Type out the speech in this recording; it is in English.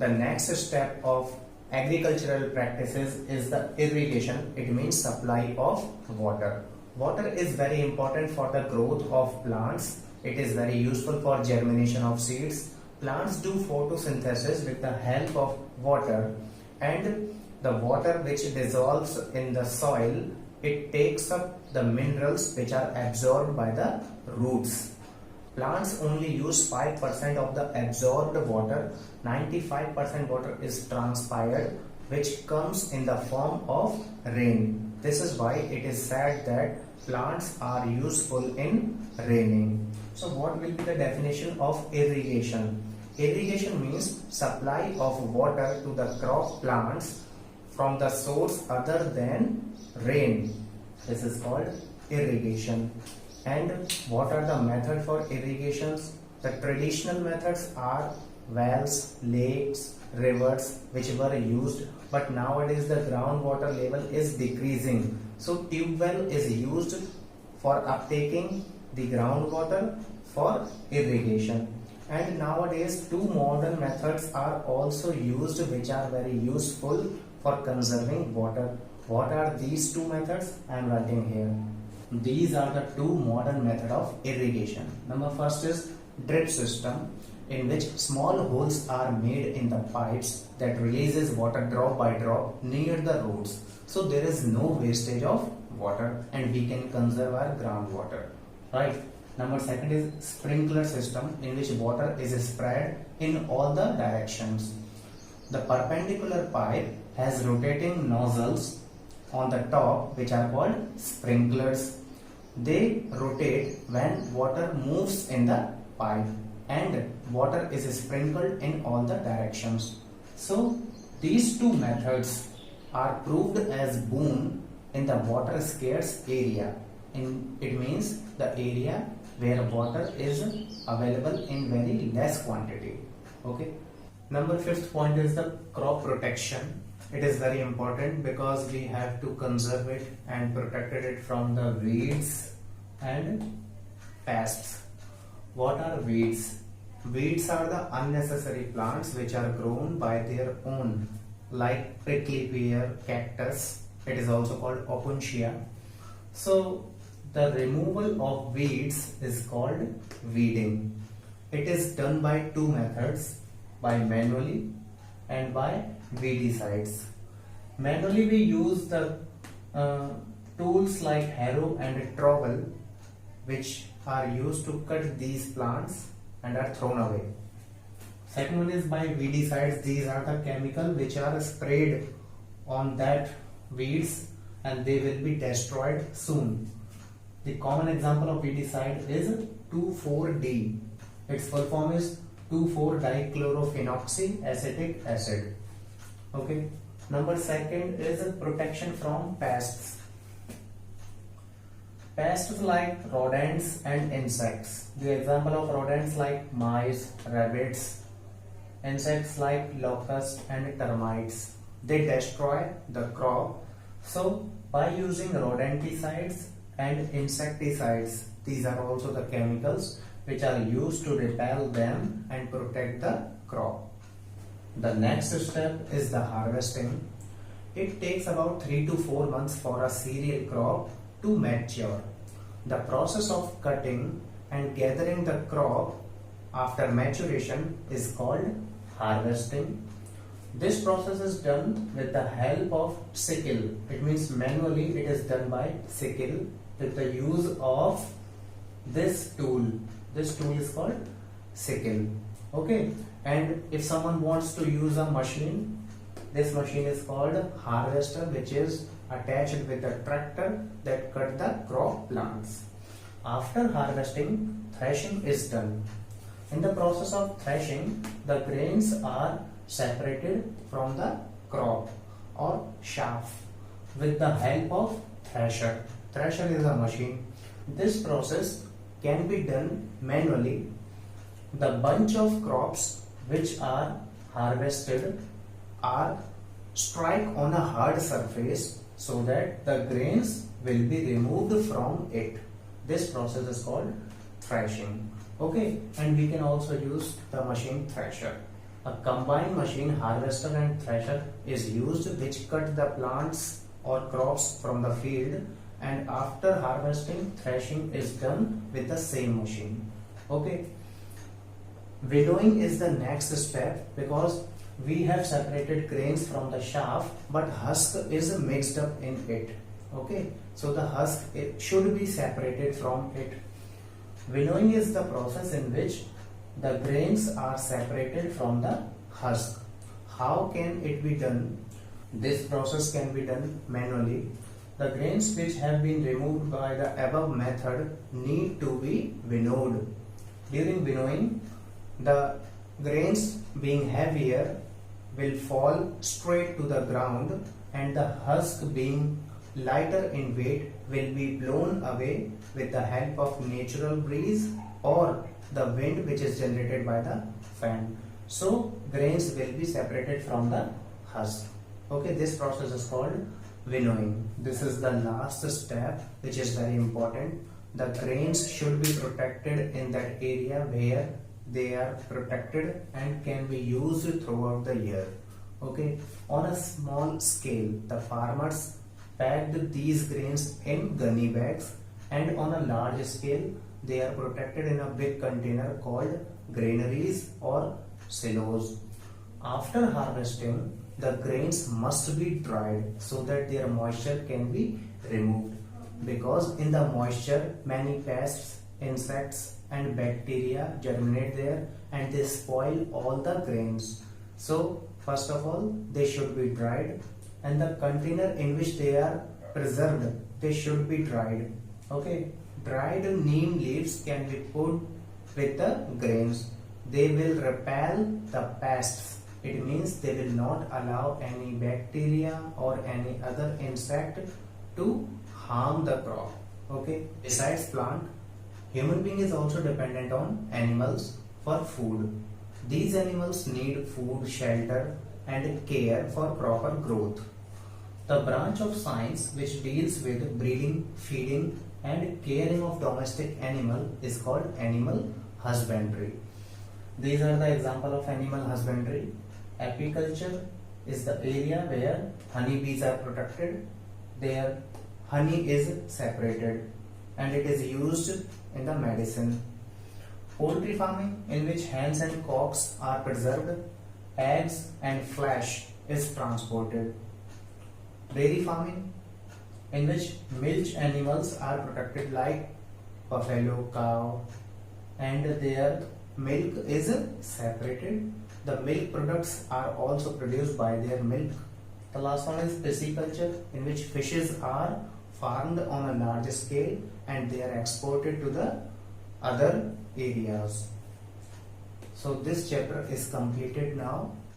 the next step of agricultural practices is the irrigation. It means supply of water. Water is very important for the growth of plants. It is very useful for germination of seeds. Plants do photosynthesis with the help of water, and the water which dissolves in the soil, it takes up the minerals which are absorbed by the roots. Plants only use 5% of the absorbed water. 95% water is transpired, which comes in the form of rain. This is why it is said that plants are useful in raining. So what will be the definition of irrigation? Irrigation means supply of water to the crop plants from the source other than rain. This is called irrigation. And what are the methods for irrigations? The traditional methods are wells, lakes, rivers, which were used, but nowadays the groundwater level is decreasing. So tube well is used for uptaking the groundwater for irrigation. And nowadays two modern methods are also used, which are very useful for conserving water. What are these two methods? I am writing here. These are the two modern methods of irrigation. Number first is drip system, in which small holes are made in the pipes that releases water drop by drop near the roots. So there is no wastage of water and we can conserve our groundwater. Right. Number second is sprinkler system, in which water is spread in all the directions. The perpendicular pipe has rotating nozzles on the top, which are called sprinklers. They rotate when water moves in the pipe and water is sprinkled in all the directions. So these two methods are proved as boon in the water scarce area. It means the area where water is available in very less quantity. Okay. Number fifth point is the crop protection. It is very important because we have to conserve it and protect it from the weeds and pests. What are weeds? Weeds are the unnecessary plants which are grown by their own, like prickly pear, cactus. It is also called opuntia. So the removal of weeds is called weeding. It is done by two methods, by manually and by weedicides. Manually we use the tools like harrow and trowel, which are used to cut these plants and are thrown away. Second one is by weedicides. These are the chemicals which are sprayed on that weeds and they will be destroyed soon. The common example of weedicide is 2,4-D. Its full form is 2,4-dichlorophenoxyacetic acid. Okay. Number second is protection from pests. Pests like rodents and insects. The example of rodents like mice, rabbits, insects like locusts and termites. They destroy the crop. So by using rodenticides and insecticides, these are also the chemicals which are used to repel them and protect the crop. The next step is the harvesting. It takes about 3 to 4 months for a cereal crop to mature. The process of cutting and gathering the crop after maturation is called harvesting. This process is done with the help of sickle. It means manually it is done by sickle with the use of this tool. This tool is called sickle. Okay. And if someone wants to use a machine, this machine is called harvester, which is attached with a tractor that cut the crop plants. After harvesting, threshing is done. In the process of threshing, the grains are separated from the crop or chaff with the help of thresher. Thresher is a machine. This process can be done manually. The bunch of crops which are harvested are strike on a hard surface so that the grains will be removed from it. This process is called threshing. Okay, and we can also use the machine thresher. A combined machine, harvester and thresher, is used which cut the plants or crops from the field, and after harvesting, threshing is done with the same machine. Okay. Winnowing is the next step because we have separated grains from the chaff, but husk is mixed up in it. Okay, so the husk, it should be separated from it. Winnowing is the process in which the grains are separated from the husk. How can it be done? This process can be done manually. The grains which have been removed by the above method need to be winnowed. During winnowing, the grains being heavier will fall straight to the ground, and the husk being lighter in weight will be blown away with the help of natural breeze or the wind which is generated by the fan. So grains will be separated from the husk. Okay, this process is called winnowing. This is the last step which is very important. The grains should be protected in that area where they are protected and can be used throughout the year. Okay, on a small scale, the farmers packed these grains in gunny bags, and on a large scale, they are protected in a big container called granaries or silos. After harvesting, the grains must be dried so that their moisture can be removed, because in the moisture many pests, insects and bacteria germinate there and they spoil all the grains. So first of all, they should be dried, and the container in which they are preserved, they should be dried. Okay, dried neem leaves can be put with the grains. They will repel the pests. It means they will not allow any bacteria or any other insect to harm the crop. Okay, besides plant, human being is also dependent on animals for food. These animals need food, shelter and care for proper growth. The branch of science which deals with breeding, feeding and caring of domestic animal is called animal husbandry. These are the example of animal husbandry. Apiculture is the area where honeybees are protected. Their honey is separated and it is used in the medicine. Poultry farming, in which hens and cocks are preserved, eggs and flesh is transported. Dairy farming, in which milch animals are protected like buffalo, cow, and their milk is separated. The milk products are also produced by their milk. The last one is pisciculture, in which fishes are farmed on a large scale and they are exported to the other areas. So this chapter is completed now.